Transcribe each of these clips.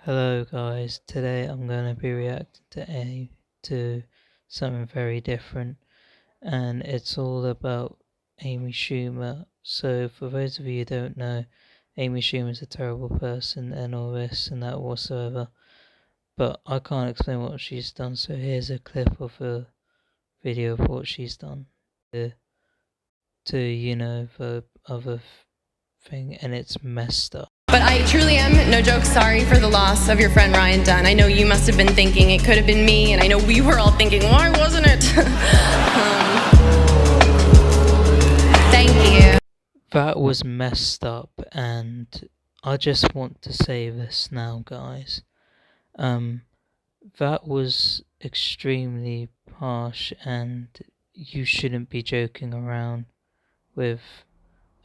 Hello guys, today I'm going to be reacting to something very different, and it's all about Amy Schumer. So for those of you who don't know, Amy Schumer is a terrible person and all this and that whatsoever, but I can't explain what she's done, so here's a clip of a video of what she's done to the other thing, and it's messed up. But I truly am, no joke, sorry for the loss of your friend Ryan Dunn. I know you must have been thinking it could have been me, and I know we were all thinking, why wasn't it? Thank you. That was messed up, and I just want to say this now, guys. That was extremely harsh, and you shouldn't be joking around with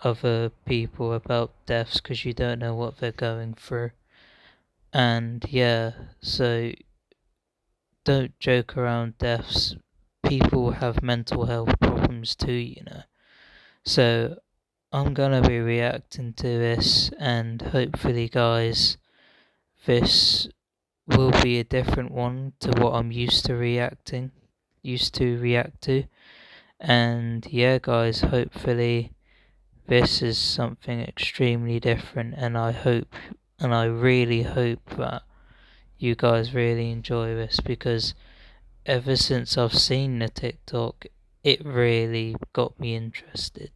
other people about deaths because you don't know what they're going through. And yeah, so don't joke around deaths. People have mental health problems too. So I'm gonna be reacting to this, and hopefully guys, this will be a different one to what I'm used to react to. And yeah guys, hopefully this is something extremely different, and I really hope that you guys really enjoy this, because ever since I've seen the TikTok, it really got me interested,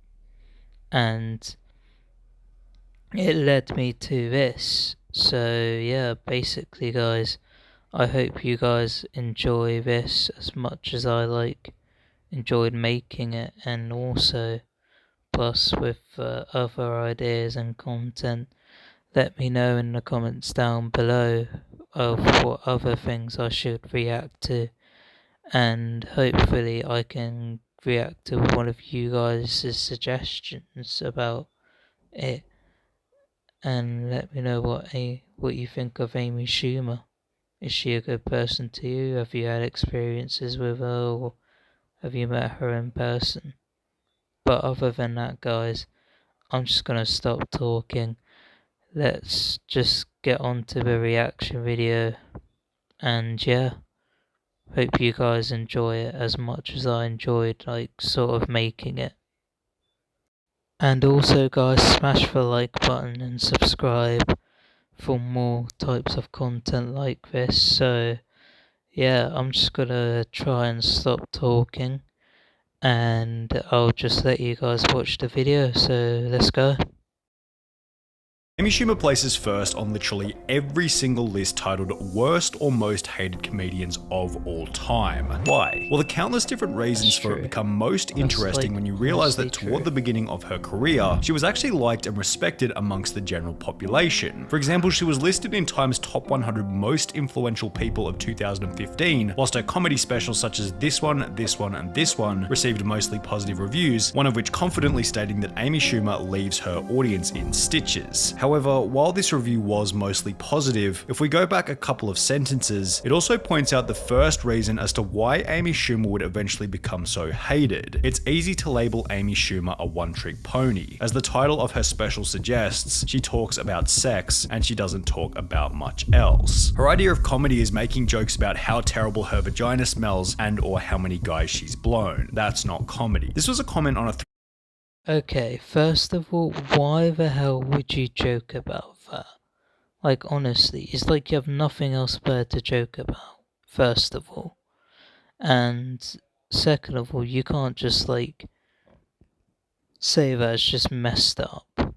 and it led me to this. So yeah, basically guys, I hope you guys enjoy this as much as I enjoyed making it, and also plus with other ideas and content. Let me know in the comments down below of what other things I should react to, and hopefully I can react to one of you guys' suggestions about it. And let me know what you think of Amy Schumer. Is she a good person to you? Have you had experiences with her, or have you met her in person? But other than that guys, I'm just gonna stop talking. Let's just get on to the reaction video, and yeah, hope you guys enjoy it as much as I enjoyed sort of making it. And also guys, smash the like button and subscribe for more types of content like this. So yeah, I'm just gonna try and stop talking, and I'll just let you guys watch the video, so let's go. Amy Schumer places first on literally every single list titled Worst or Most Hated Comedians of All Time. Why? Well, the countless different reasons for it become most interesting when you realize that toward the beginning of her career, she was actually liked and respected amongst the general population. For example, she was listed in Time's Top 100 Most Influential People of 2015, whilst her comedy specials such as This One, and This One received mostly positive reviews, one of which confidently stating that Amy Schumer leaves her audience in stitches. However, while this review was mostly positive, if we go back a couple of sentences, it also points out the first reason as to why Amy Schumer would eventually become so hated. It's easy to label Amy Schumer a one-trick pony. As the title of her special suggests, she talks about sex and she doesn't talk about much else. Her idea of comedy is making jokes about how terrible her vagina smells and or how many guys she's blown. That's not comedy. This was a comment on a Okay, first of all, why the hell would you joke about that? Like, honestly, it's like you have nothing else better to joke about, first of all. And second of all, you can't just, say that it's just messed up.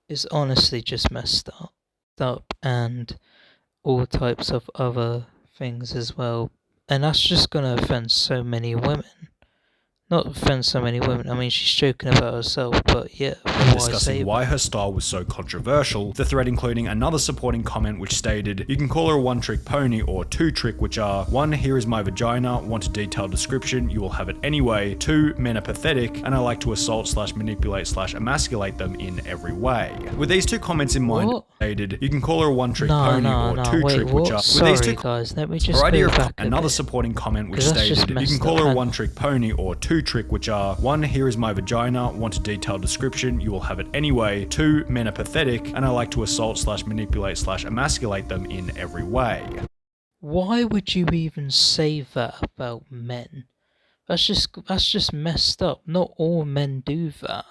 It's honestly just messed up, and all types of other things as well. And that's just gonna offend so many women. Not offend so many women, I mean, she's joking about herself, but yeah. Discussing why her style was so controversial, the thread including another supporting comment which stated, you can call her a one-trick pony or two-trick, which are 1. Here is my vagina, want a detailed description, you will have it anyway. 2. Men are pathetic, and I like to assault/manipulate/emasculate them in every way. With these two comments in mind, stated, you can call her a one-trick pony or two-trick, which are... Sorry guys, let me just her idea go back another supporting comment which stated, you can call her a one-trick pony or two 2 trick, which are 1, here is my vagina, want a detailed description, you will have it anyway. 2, men are pathetic, and I like to assault / manipulate / emasculate them in every way. Why would you even say that about men? That's just messed up. Not all men do that.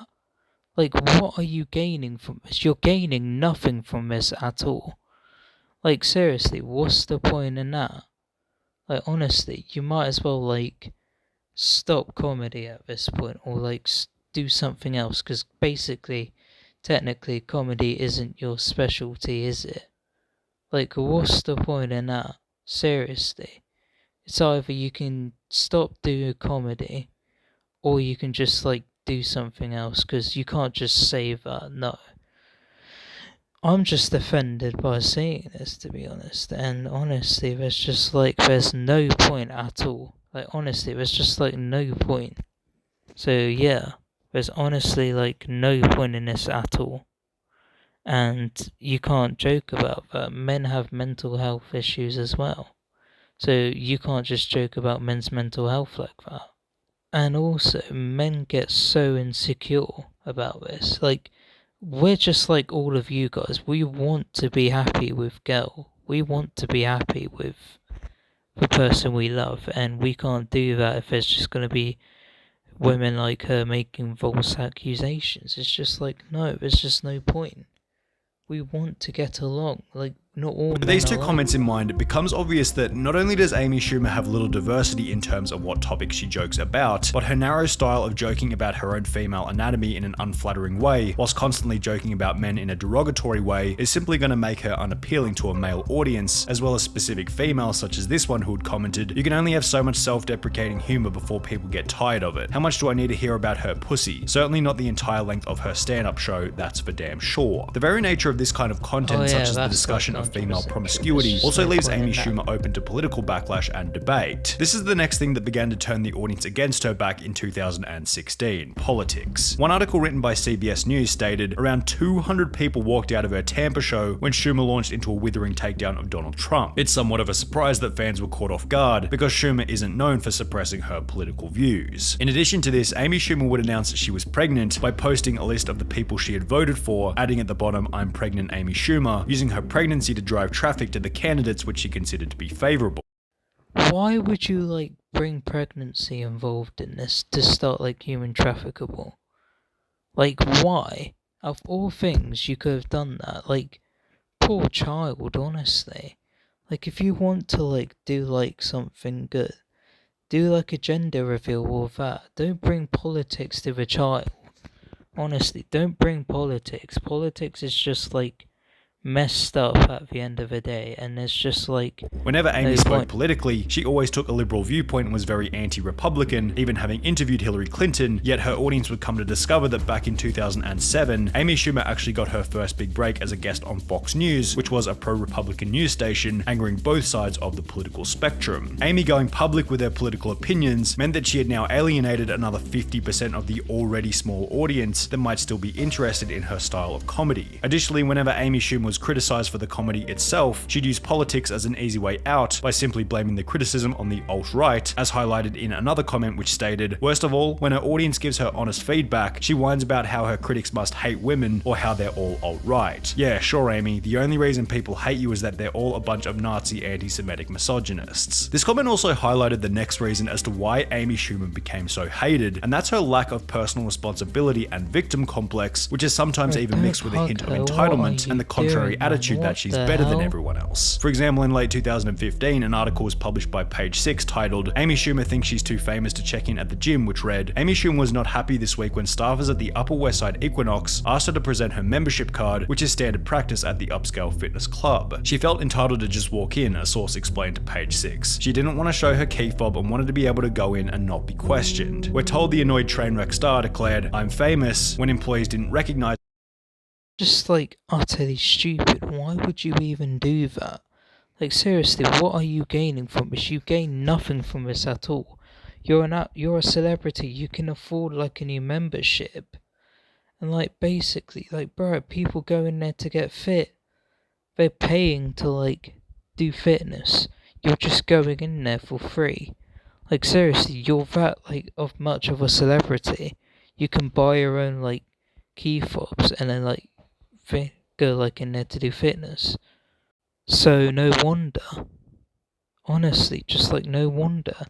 Like, what are you gaining from this? You're gaining nothing from this at all. Like, seriously, what's the point in that? Like, honestly, you might as well, like, stop comedy at this point, or, like, do something else, because basically, technically, comedy isn't your specialty, is it? Like, what's the point in that? Seriously. It's either you can stop doing comedy, or you can just, like, do something else, because you can't just say that. No. I'm just offended by seeing this, to be honest, and honestly, there's no point at all. Like, honestly, there's just, like, no point. So, yeah, there's honestly, like, no point in this at all. And you can't joke about that. Men have mental health issues as well. So you can't just joke about men's mental health like that. And also, men get so insecure about this. Like, we're just like all of you guys. We want to be happy with girl. We want to be happy with the person we love. And we can't do that if there's just going to be women like her making false accusations. It's just like, no, there's just no point. We want to get along. Like, not all men. With these two are comments in mind, it becomes obvious that not only does Amy Schumer have little diversity in terms of what topics she jokes about, but her narrow style of joking about her own female anatomy in an unflattering way, whilst constantly joking about men in a derogatory way, is simply going to make her unappealing to a male audience, as well as specific females such as this one who had commented, "You can only have so much self-deprecating humor before people get tired of it. How much do I need to hear about her pussy? Certainly not the entire length of her stand-up show, that's for damn sure." The very nature of this kind of content, such as the discussion of female promiscuity, also leaves Amy Schumer open to political backlash and debate. This is the next thing that began to turn the audience against her back in 2016, politics. One article written by CBS News stated, around 200 people walked out of her Tampa show when Schumer launched into a withering takedown of Donald Trump. It's somewhat of a surprise that fans were caught off guard, because Schumer isn't known for suppressing her political views. In addition to this, Amy Schumer would announce that she was pregnant by posting a list of the people she had voted for, adding at the bottom, "I'm pregnant Amy Schumer," using her pregnancy to drive traffic to the candidates which she considered to be favourable. Why would you, like, bring pregnancy involved in this to start, like, human trafficable? Like, why? Of all things, you could have done that. Like, poor child, honestly. Like, if you want to, like, do, like, something good, do, like, a gender reveal or that. Don't bring politics to the child. Honestly, don't bring politics. Politics is just, like, messed up at the end of the day, and it's just like, whenever Amy spoke politically, she always took a liberal viewpoint and was very anti-Republican, even having interviewed Hillary Clinton, yet her audience would come to discover that back in 2007, Amy Schumer actually got her first big break as a guest on Fox News, which was a pro-Republican news station, angering both sides of the political spectrum. Amy going public with her political opinions meant that she had now alienated another 50% of the already small audience that might still be interested in her style of comedy. Additionally, whenever Amy Schumer was criticized for the comedy itself, she'd use politics as an easy way out by simply blaming the criticism on the alt-right, as highlighted in another comment which stated, "Worst of all, when her audience gives her honest feedback, she whines about how her critics must hate women or how they're all alt-right. Yeah, sure Amy, the only reason people hate you is that they're all a bunch of Nazi anti-Semitic misogynists." This comment also highlighted the next reason as to why Amy Schumer became so hated, and that's her lack of personal responsibility and victim complex, which is sometimes even mixed with a hint of entitlement and the contrary attitude that she's better than everyone else. For example, in late 2015, an article was published by Page Six titled, "Amy Schumer thinks she's too famous to check in at the gym," which read, "Amy Schumer was not happy this week when staffers at the Upper West Side Equinox asked her to present her membership card, which is standard practice at the upscale fitness club. She felt entitled to just walk in," a source explained to Page Six. "She didn't want to show her key fob and wanted to be able to go in and not be questioned." We're told the annoyed trainwreck star declared, "I'm famous," when employees didn't recognize. Just, like, utterly stupid. Why would you even do that? Like, seriously, what are you gaining from this? You gain nothing from this at all. You're a celebrity. You can afford, like, a new membership. And, like, basically, like, bro, people go in there to get fit. They're paying to, like, do fitness. You're just going in there for free. Like, seriously, you're that, like, of much of a celebrity. You can buy your own, like, key fobs and then, like, go, like, in there to do fitness. So, no wonder. Honestly, just, like, no wonder.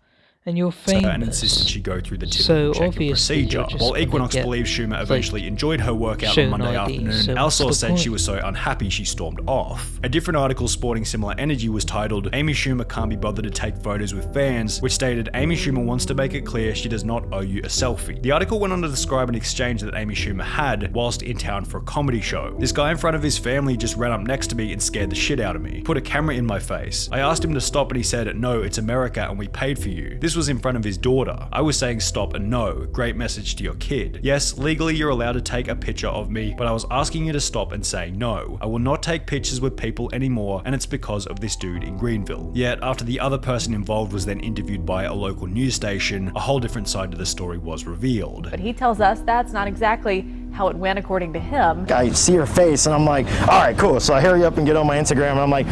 And you're famous. And insisted she go through the typical check-in procedure. While Equinox believes Schumer eventually enjoyed her workout on Monday afternoon, our source said she was so unhappy she stormed off. A different article sporting similar energy was titled, "Amy Schumer can't be bothered to take photos with fans," which stated, "Amy Schumer wants to make it clear she does not owe you a selfie." The article went on to describe an exchange that Amy Schumer had whilst in town for a comedy show. "This guy in front of his family just ran up next to me and scared the shit out of me. Put a camera in my face. I asked him to stop and he said, 'No, it's America and we paid for you.' This was in front of his daughter. I was saying stop and no. Great message to your kid. Yes, legally you're allowed to take a picture of me, but I was asking you to stop and saying no. I will not take pictures with people anymore, and it's because of this dude in Greenville." Yet, after the other person involved was then interviewed by a local news station, a whole different side to the story was revealed. But he tells us that's not exactly how it went according to him. I see her face and I'm like, all right, cool. So I hurry up and get on my Instagram and I'm like,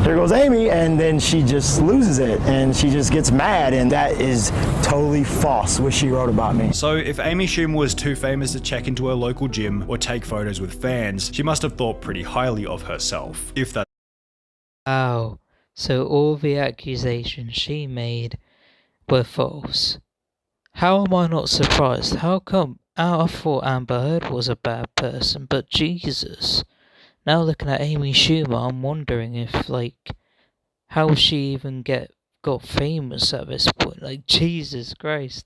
here goes Amy, and then she just loses it and she just gets mad, and that is totally false what she wrote about me. So if Amy Schumer was too famous to check into her local gym or take photos with fans, she must have thought pretty highly of herself. If that Wow. So all the accusations she made were false. How am I not surprised? How come? I thought Amber Heard was a bad person, but Jesus. Now looking at Amy Schumer, I'm wondering if, like, how she even got famous at this point. Like, Jesus Christ.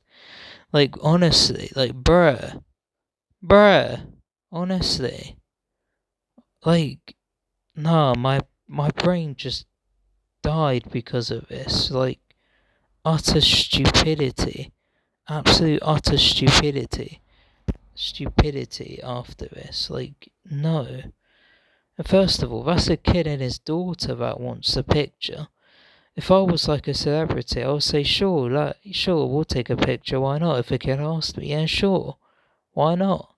Like, honestly, like, bruh, honestly. Like, nah, my brain just died because of this. Like, utter stupidity. Absolute utter stupidity after this. Like, no. And first of all, that's a kid and his daughter that wants the picture. If I was like a celebrity, I would say, sure, we'll take a picture, why not? If a kid asked me, yeah, sure, why not?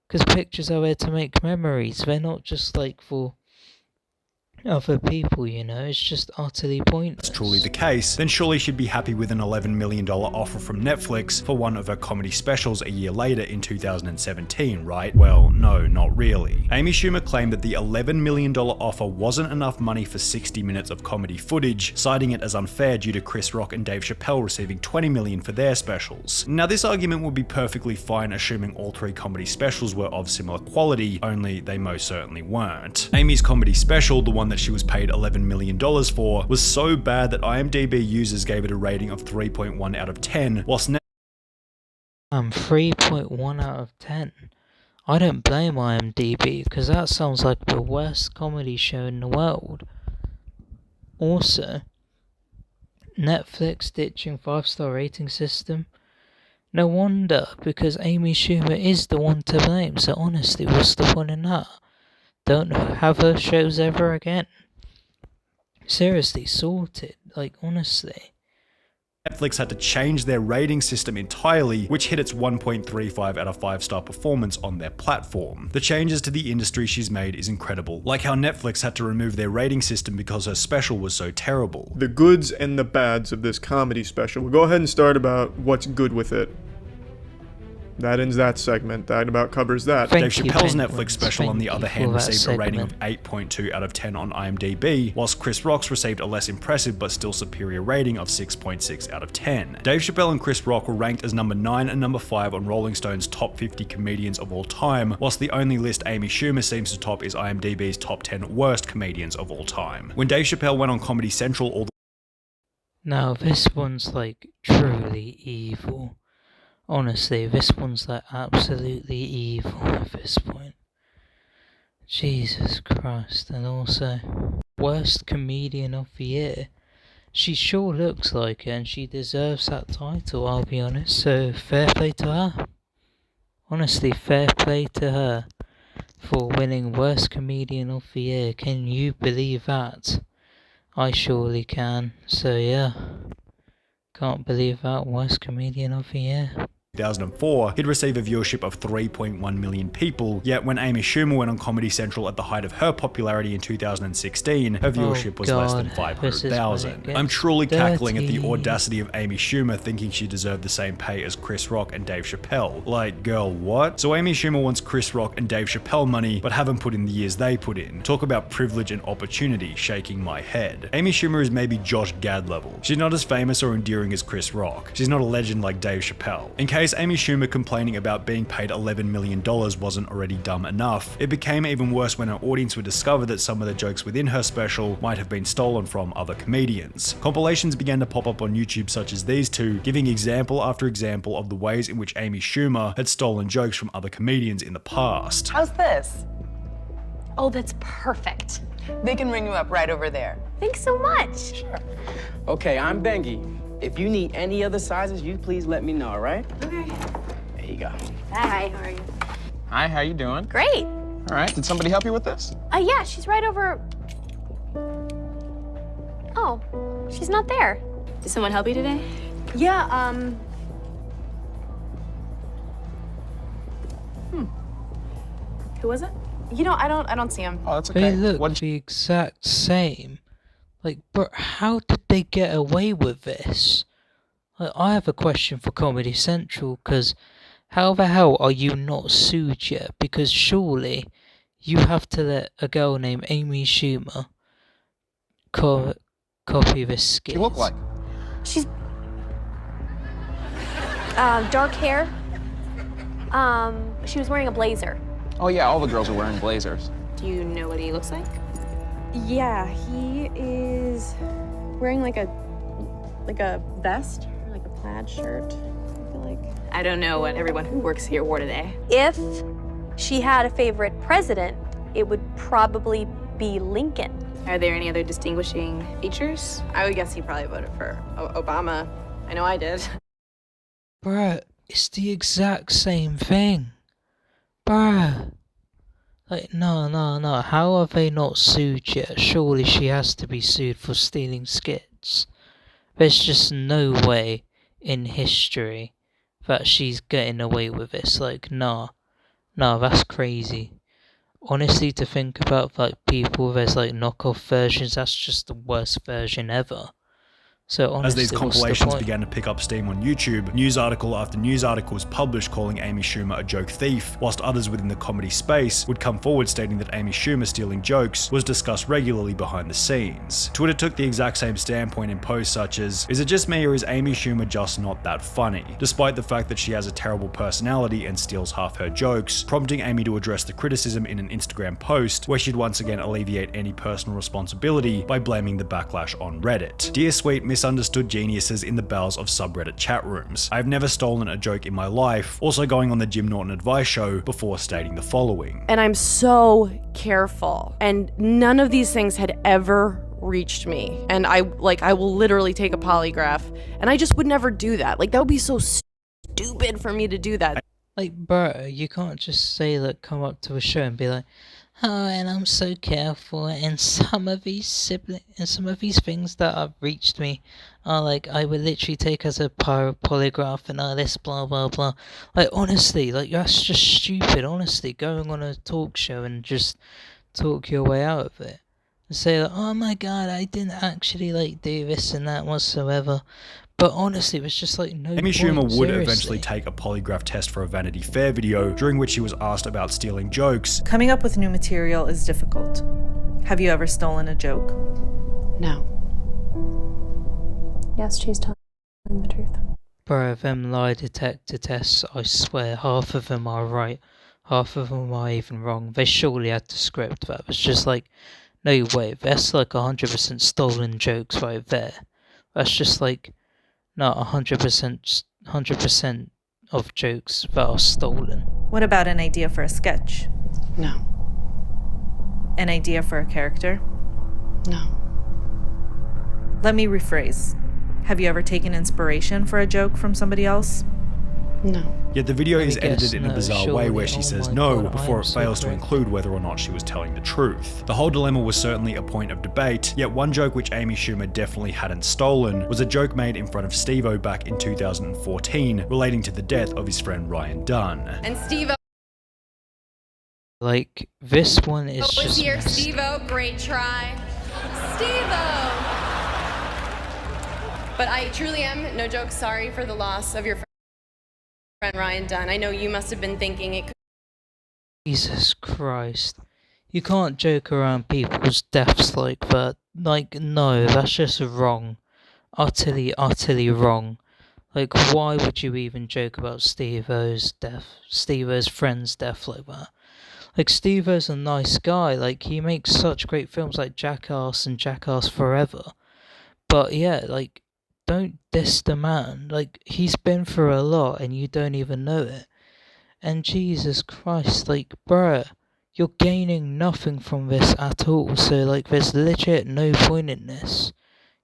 Because pictures are there to make memories, they're not just like for other people, you know, it's just utterly pointless. that's truly the case, then surely she'd be happy with an $11 million offer from Netflix for one of her comedy specials a year later in 2017, right? Well, no, not really. Amy Schumer claimed that the $11 million offer wasn't enough money for 60 minutes of comedy footage, citing it as unfair due to Chris Rock and Dave Chappelle receiving $20 million for their specials. Now, this argument would be perfectly fine assuming all three comedy specials were of similar quality, only they most certainly weren't. Amy's comedy special, the one that she was paid $11 million for, was so bad that IMDb users gave it a rating of 3.1 out of 10, whilst 3.1 out of 10. I don't blame IMDb, because that sounds like the worst comedy show in the world. Also, Netflix ditching 5-star rating system. No wonder, because Amy Schumer is the one to blame, so honestly, what's the point in that? Don't have her shows ever again. Seriously, sorted. Like, honestly. Netflix had to change their rating system entirely, which hit its 1.35 out of 5-star performance on their platform. The changes to the industry she's made is incredible, like how Netflix had to remove their rating system because her special was so terrible. The goods and the bads of this comedy special. We'll go ahead and start about what's good with it. That ends that segment. That about covers that. Dave Chappelle's Netflix special, on the other hand, received a rating of 8.2 out of 10 on IMDb, whilst Chris Rock's received a less impressive but still superior rating of 6.6 out of 10. Dave Chappelle and Chris Rock were ranked as number 9 and number 5 on Rolling Stone's top 50 comedians of all time, whilst the only list Amy Schumer seems to top is IMDb's top 10 worst comedians of all time. When Dave Chappelle went on Comedy Central, Now, this one's like truly evil. Honestly, this one's like absolutely evil at this point. Jesus Christ. And also, worst comedian of the year. She sure looks like it and she deserves that title, I'll be honest. So, fair play to her. Honestly, fair play to her for winning worst comedian of the year. Can you believe that? I surely can. So yeah, can't believe that, worst comedian of the year. 2004, he'd receive a viewership of 3.1 million people, yet when Amy Schumer went on Comedy Central at the height of her popularity in 2016, her viewership was less than 500,000. I'm truly cackling at the audacity of Amy Schumer thinking she deserved the same pay as Chris Rock and Dave Chappelle. Like, girl, what? So Amy Schumer wants Chris Rock and Dave Chappelle money, but haven't put in the years they put in. Talk about privilege and opportunity, shaking my head. Amy Schumer is maybe Josh Gad level. She's not as famous or endearing as Chris Rock. She's not a legend like Dave Chappelle. In case Amy Schumer complaining about being paid $11 million wasn't already dumb enough, it became even worse when her audience would discover that some of the jokes within her special might have been stolen from other comedians. Compilations began to pop up on YouTube such as these two, giving example after example of the ways in which Amy Schumer had stolen jokes from other comedians in the past. How's this? Oh, that's perfect. They can ring you up right over there. Thanks so much. Sure. Okay, I'm Bengi. If you need any other sizes, you please let me know, all right? Okay. There you go. Hi, how are you? Hi, how you doing? Great. All right, did somebody help you with this? Yeah, she's right over... Oh, she's not there. Did someone help you today? Yeah, Who was it? You know, I don't see him. Oh, that's They okay. look What? the exact same. Like, but how did they get away with this? Like, I have a question for Comedy Central, because how the hell are you not sued yet? Because surely you have to let a girl named Amy Schumer copy this skit. You look like? She's... dark hair. She was wearing a blazer. Oh yeah, all the girls are wearing blazers. Do you know what he looks like? Yeah, he is wearing like a vest, or like a plaid shirt. I feel like. I don't know what everyone who works here wore today. If she had a favorite president, it would probably be Lincoln. Are there any other distinguishing features? I would guess he probably voted for Obama. I know I did. Bruh, it's the exact same thing. Bruh. Like, no. How are they not sued yet? Surely she has to be sued for stealing skits. There's just no way in history that she's getting away with this. Like, nah, that's crazy. Honestly, to think about, like, people, there's, like, knockoff versions, that's just the worst version ever. So honestly, as these what's the compilations point? began to pick up steam on YouTube, news article after news article was published calling Amy Schumer a joke thief, whilst others within the comedy space would come forward stating that Amy Schumer stealing jokes was discussed regularly behind the scenes. Twitter took the exact same standpoint in posts such as, "Is it just me or is Amy Schumer just not that funny?" Despite the fact that she has a terrible personality and steals half her jokes, prompting Amy to address the criticism in an Instagram post where she'd once again alleviate any personal responsibility by blaming the backlash on Reddit. Dear sweet misunderstood geniuses in the bowels of subreddit chat rooms. I've never stolen a joke in my life, also going on the Jim Norton Advice Show before stating the following. And I'm so careful. And none of these things had ever reached me. And I will literally take a polygraph. And I just would never do that. Like, that would be so stupid for me to do that. Like, bro, you can't just say, like, come up to a show and be like, oh, and I'm so careful, and some of these things that have reached me are like, I would literally take as a polygraph and all this blah blah blah. Like, honestly, like, that's just stupid, honestly, going on a talk show and just talk your way out of it. And say, like, oh my god, I didn't actually, like, do this and that whatsoever. But honestly, it was just like no Amy point, Schumer would seriously. eventually take a polygraph test for a Vanity Fair video, during which she was asked about stealing jokes. Coming up with new material is difficult. Have you ever stolen a joke? No. Yes, she's telling the truth. Bro, them lie detector tests, I swear, half of them are right, half of them are even wrong. They surely had the script that was just like, no way, that's like 100% stolen jokes right there. That's just like, not 100% of jokes that are stolen. What about an idea for a sketch? No. An idea for a character? No. Let me rephrase. Have you ever taken inspiration for a joke from somebody else? No. Yet the video is I guess edited in a no, bizarre way where she surely. says Oh my no God, before I'm it so fails to correct. include whether or not she was telling the truth. The whole dilemma was certainly a point of debate, yet one joke which Amy Schumer definitely hadn't stolen was a joke made in front of Steve-O back in 2014 relating to the death of his friend Ryan Dunn. And Steve-O Like, this one is was just here. messed. Steve-O, great try. Steve-O! But I truly am, no joke, sorry for the loss of your friend Ryan Dunn. I know you must have been thinking it could Jesus Christ. You can't joke around people's deaths like that. Like, no, that's just wrong. Utterly, utterly wrong. Like, why would you even joke about Steve-O's death? Steve-O's friend's death like that? Like, Steve-O's a nice guy. Like, he makes such great films like Jackass and Jackass Forever. But yeah, like, don't diss the man. Like, he's been through a lot and you don't even know it. And Jesus Christ, like, bruh, you're gaining nothing from this at all. So, like, there's legit no point in this.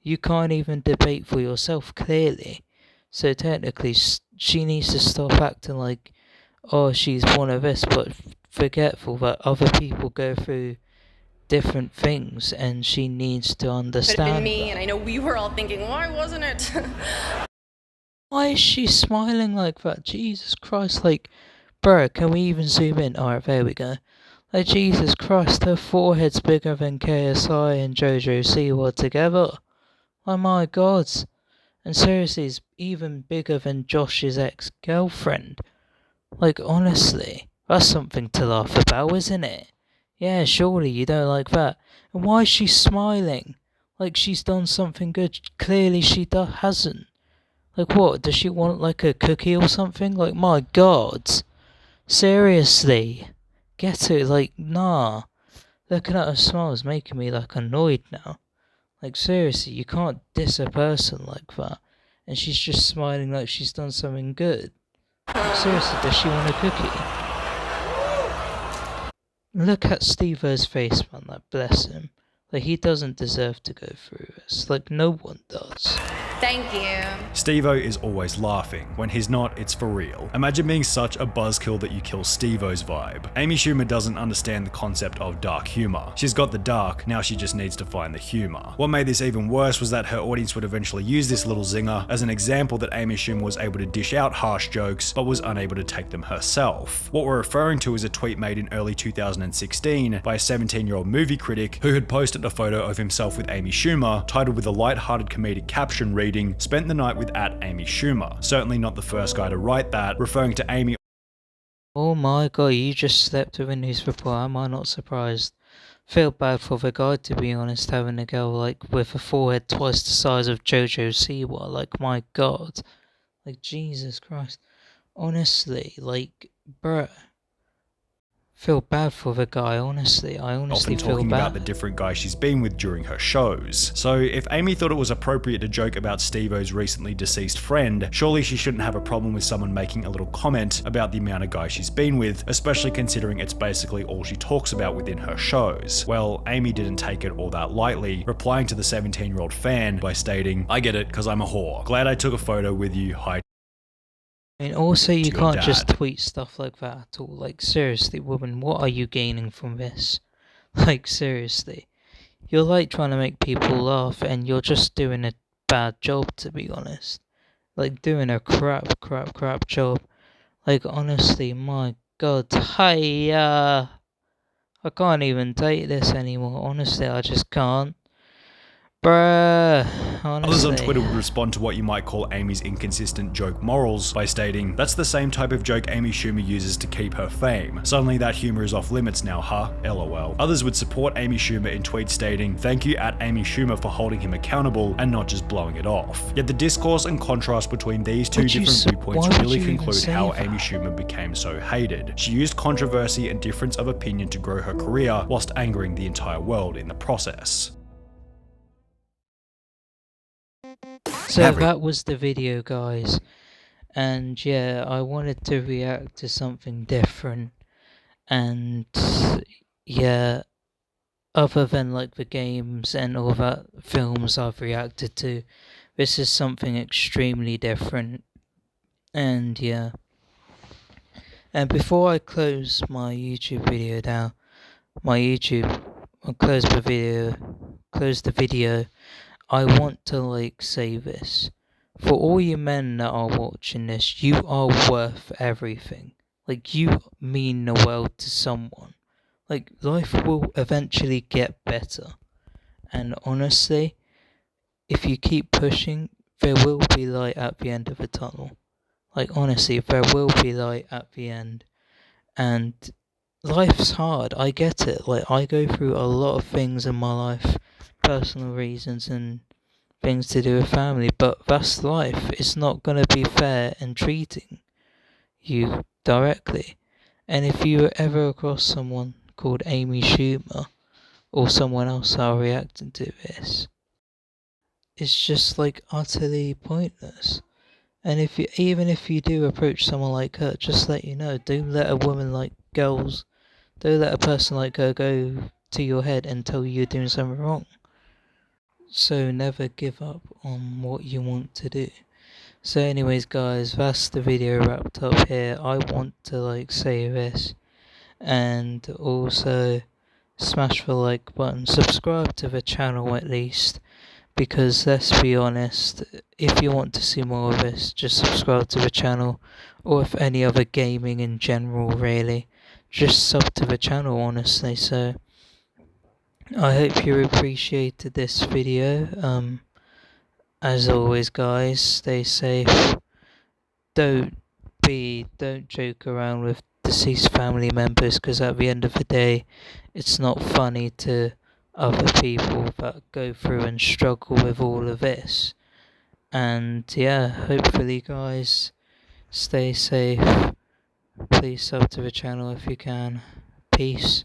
You can't even debate for yourself, clearly. So, technically, she needs to stop acting like, oh, she's one of us, but forgetful that other people go through different things and she needs to understand have been me, that. and I know we were all thinking, why wasn't it? Why is she smiling like that? Jesus Christ, like, bro, can we even zoom in? Alright, there we go. Like, Jesus Christ, her forehead's bigger than KSI and JoJo Siwa together. Oh my god. And seriously, it's even bigger than Josh's ex-girlfriend. Like, honestly, that's something to laugh about, isn't it? Yeah, surely you don't like that. And why is she smiling? Like she's done something good. Clearly she hasn't. Like what? Does she want like a cookie or something? Like my god. Seriously. Get it? Like, nah. Looking at her smile is making me like annoyed now. Like seriously, you can't diss a person like that. And she's just smiling like she's done something good. Like, seriously, does she want a cookie? Look at Steve-O's face, man, like bless him. Like he doesn't deserve to go through this. Like no one does. Thank you. Steve-O is always laughing. When he's not, it's for real. Imagine being such a buzzkill that you kill Steve-O's vibe. Amy Schumer doesn't understand the concept of dark humor. She's got the dark, now she just needs to find the humor. What made this even worse was that her audience would eventually use this little zinger as an example that Amy Schumer was able to dish out harsh jokes, but was unable to take them herself. What we're referring to is a tweet made in early 2016 by a 17-year-old movie critic who had posted a photo of himself with Amy Schumer, titled with a light-hearted comedic caption reading, "Spent the night with @Amy Schumer." Certainly not the first guy to write that, referring to Amy. Oh my god, you just slept with a news report. Am I not surprised? Feel bad for the guy, to be honest, having a girl like with a forehead twice the size of JoJo Siwa. Like my god. Like Jesus Christ. Honestly, like bruh. Feel bad for the guy, honestly. I honestly often feel talking bad. about the different guys she's been with during her shows. So if Amy thought it was appropriate to joke about Steve-O's recently deceased friend, surely she shouldn't have a problem with someone making a little comment about the amount of guys she's been with, especially considering it's basically all she talks about within her shows. Well, Amy didn't take it all that lightly, replying to the 17-year-old fan by stating, "I get it, cause I'm a whore. Glad I took a photo with you. Hi." I mean, also, you your can't just dad. tweet stuff like that at all. Like, seriously, woman, what are you gaining from this? Like, seriously. You're like trying to make people laugh and you're just doing a bad job, to be honest. Like, doing a crap job. Like, honestly, my god. Hiya! I can't even take this anymore. Honestly, I just can't. Bruh, honestly. Others on Twitter would respond to what you might call Amy's inconsistent joke morals by stating, "That's the same type of joke Amy Schumer uses to keep her fame. Suddenly that humor is off limits now, huh? LOL." Others would support Amy Schumer in tweets stating, "Thank you @Amy Schumer for holding him accountable and not just blowing it off." Yet the discourse and contrast between these two different viewpoints really conclude how Amy Schumer became so hated. She used controversy and difference of opinion to grow her career whilst angering the entire world in the process. So that was the video, guys, and yeah, I wanted to react to something different, and yeah, other than like the games and all that films I've reacted to, this is something extremely different, and yeah. And before I close my YouTube video down, I'll close the video, I want to like say this. For all you men that are watching this, you are worth everything. Like, you mean the world to someone. Like, life will eventually get better. And honestly, if you keep pushing, there will be light at the end of the tunnel. Like, honestly, there will be light at the end. And life's hard, I get it. Like, I go through a lot of things in my life, personal reasons and things to do with family, but that's life. It's not going to be fair in treating you directly. And if you ever across someone called Amy Schumer, or someone else are reacting to this, it's just like utterly pointless. And even if you do approach someone like her, just let you know, don't let a woman like don't let a person like her go to your head and tell you you're doing something wrong. So never give up on what you want to do. So anyways guys, that's the video wrapped up here. I want to like say this, and also smash the like button, subscribe to the channel at least, because let's be honest, if you want to see more of this, just subscribe to the channel, or if any other gaming in general really, just sub to the channel honestly. So I hope you appreciated this video. As always guys, stay safe, don't joke around with deceased family members, because at the end of the day, it's not funny to other people that go through and struggle with all of this. And yeah, hopefully guys, stay safe, please sub to the channel if you can, peace.